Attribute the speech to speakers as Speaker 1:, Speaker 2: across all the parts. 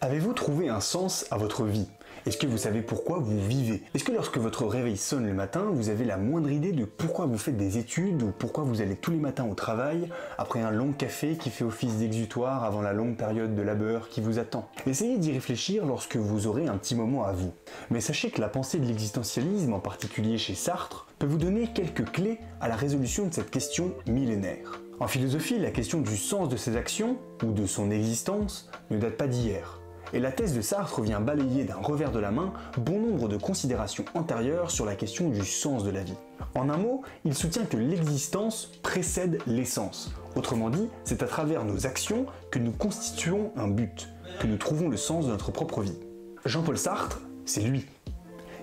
Speaker 1: Avez-vous trouvé un sens à votre vie? Est-ce que vous savez pourquoi vous vivez? Est-ce que lorsque votre réveil sonne le matin, vous avez la moindre idée de pourquoi vous faites des études ou pourquoi vous allez tous les matins au travail après un long café qui fait office d'exutoire avant la longue période de labeur qui vous attend? Essayez d'y réfléchir lorsque vous aurez un petit moment à vous. Mais sachez que la pensée de l'existentialisme, en particulier chez Sartre, peut vous donner quelques clés à la résolution de cette question millénaire. En philosophie, la question du sens de ses actions, ou de son existence, ne date pas d'hier. Et la thèse de Sartre vient balayer d'un revers de la main bon nombre de considérations antérieures sur la question du sens de la vie. En un mot, il soutient que l'existence précède l'essence. Autrement dit, c'est à travers nos actions que nous constituons un but, que nous trouvons le sens de notre propre vie. Jean-Paul Sartre, c'est lui.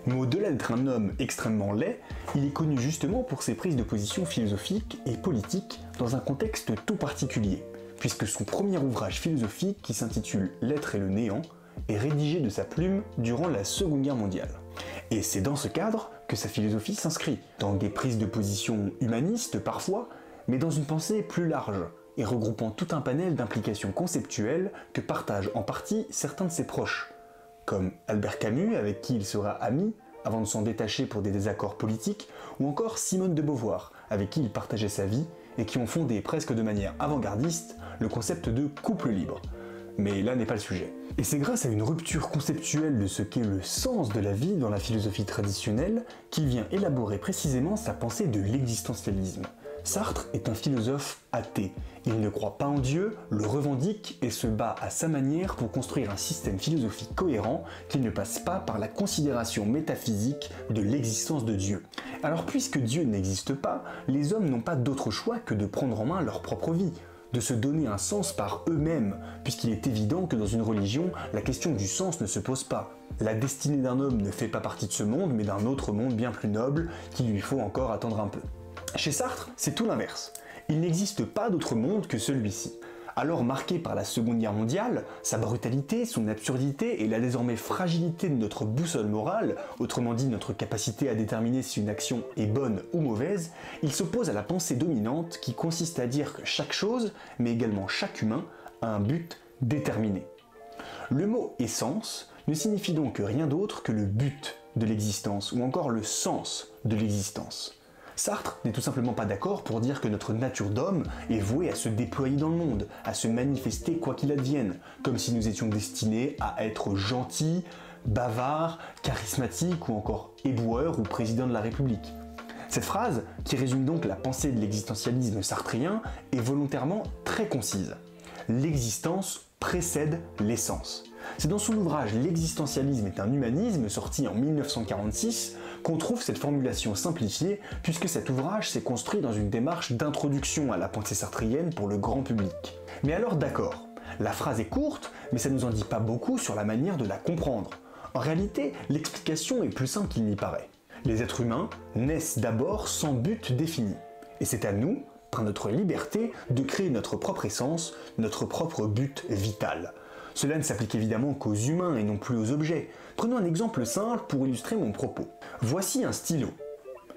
Speaker 1: Mais au-delà d'être un homme extrêmement laid, il est connu justement pour ses prises de position philosophiques et politiques dans un contexte tout particulier, puisque son premier ouvrage philosophique, qui s'intitule L'être et le néant, est rédigé de sa plume durant la Seconde Guerre mondiale. Et c'est dans ce cadre que sa philosophie s'inscrit, dans des prises de position humanistes parfois, mais dans une pensée plus large, et regroupant tout un panel d'implications conceptuelles que partagent en partie certains de ses proches, comme Albert Camus, avec qui il sera ami avant de s'en détacher pour des désaccords politiques, ou encore Simone de Beauvoir, avec qui il partageait sa vie, et qui ont fondé presque de manière avant-gardiste le concept de couple libre. Mais là n'est pas le sujet. Et c'est grâce à une rupture conceptuelle de ce qu'est le sens de la vie dans la philosophie traditionnelle qu'il vient élaborer précisément sa pensée de l'existentialisme. Sartre est un philosophe athée. Il ne croit pas en Dieu, le revendique et se bat à sa manière pour construire un système philosophique cohérent qui ne passe pas par la considération métaphysique de l'existence de Dieu. Alors puisque Dieu n'existe pas, les hommes n'ont pas d'autre choix que de prendre en main leur propre vie, de se donner un sens par eux-mêmes, puisqu'il est évident que dans une religion, la question du sens ne se pose pas. La destinée d'un homme ne fait pas partie de ce monde, mais d'un autre monde bien plus noble, qu'il lui faut encore attendre un peu. Chez Sartre, c'est tout l'inverse. Il n'existe pas d'autre monde que celui-ci. Alors marqué par la Seconde Guerre mondiale, sa brutalité, son absurdité et la désormais fragilité de notre boussole morale, autrement dit notre capacité à déterminer si une action est bonne ou mauvaise, il s'oppose à la pensée dominante qui consiste à dire que chaque chose, mais également chaque humain, a un but déterminé. Le mot « essence » ne signifie donc rien d'autre que le but de l'existence, ou encore le sens de l'existence. Sartre n'est tout simplement pas d'accord pour dire que notre nature d'homme est vouée à se déployer dans le monde, à se manifester quoi qu'il advienne, comme si nous étions destinés à être gentils, bavards, charismatiques ou encore éboueurs ou président de la République. Cette phrase, qui résume donc la pensée de l'existentialisme sartrien, est volontairement très concise. L'existence précède l'essence. C'est dans son ouvrage L'existentialisme est un humanisme, sorti en 1946, qu'on trouve cette formulation simplifiée, puisque cet ouvrage s'est construit dans une démarche d'introduction à la pensée sartrienne pour le grand public. Mais alors d'accord, la phrase est courte, mais ça nous en dit pas beaucoup sur la manière de la comprendre. En réalité, l'explication est plus simple qu'il n'y paraît. Les êtres humains naissent d'abord sans but défini. Et c'est à nous, par notre liberté, de créer notre propre essence, notre propre but vital. Cela ne s'applique évidemment qu'aux humains et non plus aux objets. Prenons un exemple simple pour illustrer mon propos. Voici un stylo.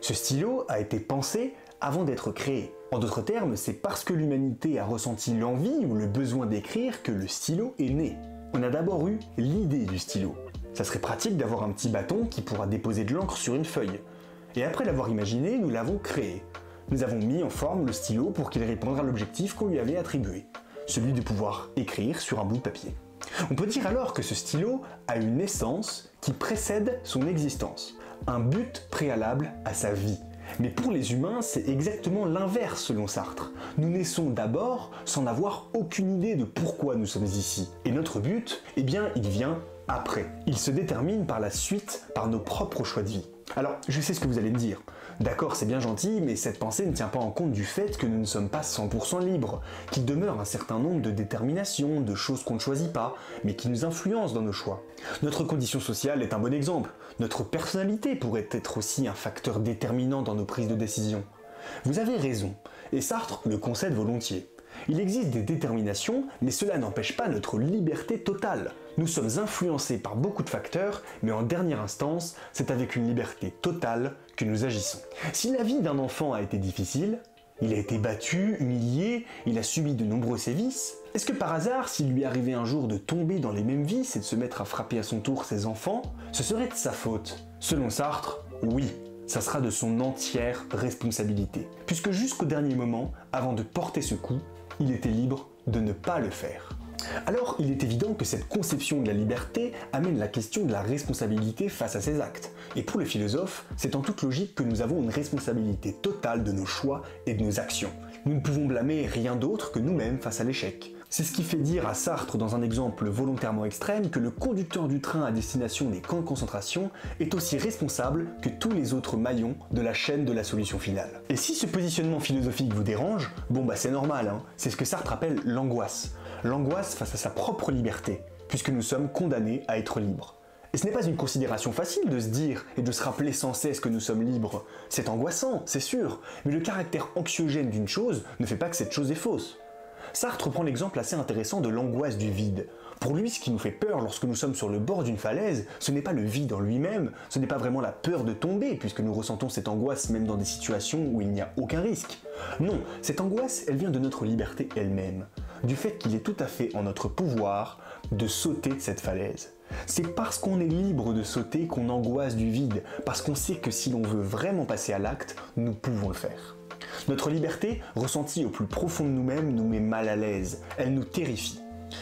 Speaker 1: Ce stylo a été pensé avant d'être créé. En d'autres termes, c'est parce que l'humanité a ressenti l'envie ou le besoin d'écrire que le stylo est né. On a d'abord eu l'idée du stylo. Ça serait pratique d'avoir un petit bâton qui pourra déposer de l'encre sur une feuille. Et après l'avoir imaginé, nous l'avons créé. Nous avons mis en forme le stylo pour qu'il réponde à l'objectif qu'on lui avait attribué, celui de pouvoir écrire sur un bout de papier. On peut dire alors que ce stylo a une essence qui précède son existence, un but préalable à sa vie. Mais pour les humains, c'est exactement l'inverse selon Sartre. Nous naissons d'abord sans n'avoir aucune idée de pourquoi nous sommes ici. Et notre but, eh bien, il vient après. Il se détermine par la suite par nos propres choix de vie. Alors, je sais ce que vous allez me dire. D'accord, c'est bien gentil, mais cette pensée ne tient pas en compte du fait que nous ne sommes pas 100% libres, qu'il demeure un certain nombre de déterminations, de choses qu'on ne choisit pas, mais qui nous influencent dans nos choix. Notre condition sociale est un bon exemple. Notre personnalité pourrait être aussi un facteur déterminant dans nos prises de décision. Vous avez raison, et Sartre le concède volontiers. Il existe des déterminations, mais cela n'empêche pas notre liberté totale. Nous sommes influencés par beaucoup de facteurs, mais en dernière instance, c'est avec une liberté totale que nous agissons. Si la vie d'un enfant a été difficile, Il a été battu, humilié, il a subi de nombreux sévices. Est-ce que par hasard, s'il lui arrivait un jour de tomber dans les mêmes vices et de se mettre à frapper à son tour ses enfants, ce serait de sa faute? Selon Sartre, oui. Ça sera de son entière responsabilité. Puisque jusqu'au dernier moment, avant de porter ce coup, il était libre de ne pas le faire. Alors, il est évident que cette conception de la liberté amène la question de la responsabilité face à ses actes. Et pour le philosophe, c'est en toute logique que nous avons une responsabilité totale de nos choix et de nos actions. Nous ne pouvons blâmer rien d'autre que nous-mêmes face à l'échec. C'est ce qui fait dire à Sartre, dans un exemple volontairement extrême, que le conducteur du train à destination des camps de concentration est aussi responsable que tous les autres maillons de la chaîne de la solution finale. Et si ce positionnement philosophique vous dérange, bon bah c'est normal, hein. C'est ce que Sartre appelle l'angoisse. L'angoisse face à sa propre liberté, puisque nous sommes condamnés à être libres. Et ce n'est pas une considération facile de se dire et de se rappeler sans cesse que nous sommes libres. C'est angoissant, c'est sûr, mais le caractère anxiogène d'une chose ne fait pas que cette chose est fausse. Sartre prend l'exemple assez intéressant de l'angoisse du vide. Pour lui, ce qui nous fait peur lorsque nous sommes sur le bord d'une falaise, ce n'est pas le vide en lui-même, ce n'est pas vraiment la peur de tomber, puisque nous ressentons cette angoisse même dans des situations où il n'y a aucun risque. Non, cette angoisse, elle vient de notre liberté elle-même, du fait qu'il est tout à fait en notre pouvoir de sauter de cette falaise. C'est parce qu'on est libre de sauter qu'on angoisse du vide, parce qu'on sait que si l'on veut vraiment passer à l'acte, nous pouvons le faire. Notre liberté, ressentie au plus profond de nous-mêmes, nous met mal à l'aise, elle nous terrifie.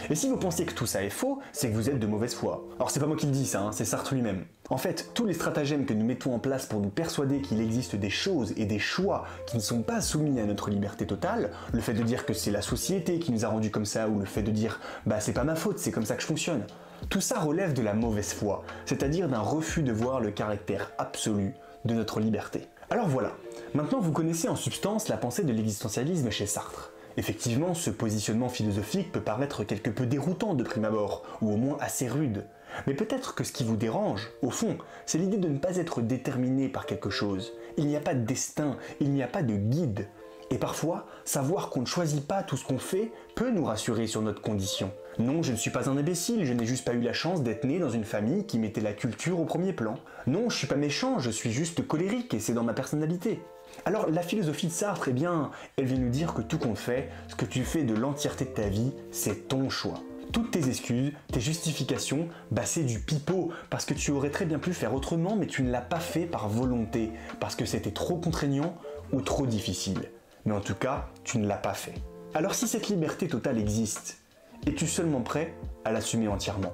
Speaker 1: Et si vous pensez que tout ça est faux, c'est que vous êtes de mauvaise foi. Alors c'est pas moi qui le dis ça, c'est Sartre lui-même. En fait, tous les stratagèmes que nous mettons en place pour nous persuader qu'il existe des choses et des choix qui ne sont pas soumis à notre liberté totale, le fait de dire que c'est la société qui nous a rendus comme ça, ou le fait de dire « bah c'est pas ma faute, c'est comme ça que je fonctionne », tout ça relève de la mauvaise foi, c'est-à-dire d'un refus de voir le caractère absolu de notre liberté. Alors voilà, maintenant vous connaissez en substance la pensée de l'existentialisme chez Sartre. Effectivement, ce positionnement philosophique peut paraître quelque peu déroutant de prime abord, ou au moins assez rude. Mais peut-être que ce qui vous dérange, au fond, c'est l'idée de ne pas être déterminé par quelque chose. Il n'y a pas de destin, il n'y a pas de guide. Et parfois, savoir qu'on ne choisit pas tout ce qu'on fait peut nous rassurer sur notre condition. Non, je ne suis pas un imbécile, je n'ai juste pas eu la chance d'être né dans une famille qui mettait la culture au premier plan. Non, je suis pas méchant, je suis juste colérique et c'est dans ma personnalité. Alors la philosophie de Sartre, eh bien, elle vient nous dire que tout compte fait, ce que tu fais de l'entièreté de ta vie, c'est ton choix. Toutes tes excuses, tes justifications, bah c'est du pipeau, parce que tu aurais très bien pu faire autrement, mais tu ne l'as pas fait par volonté, parce que c'était trop contraignant ou trop difficile. Mais en tout cas, tu ne l'as pas fait. Alors si cette liberté totale existe, es-tu seulement prêt à l'assumer entièrement ?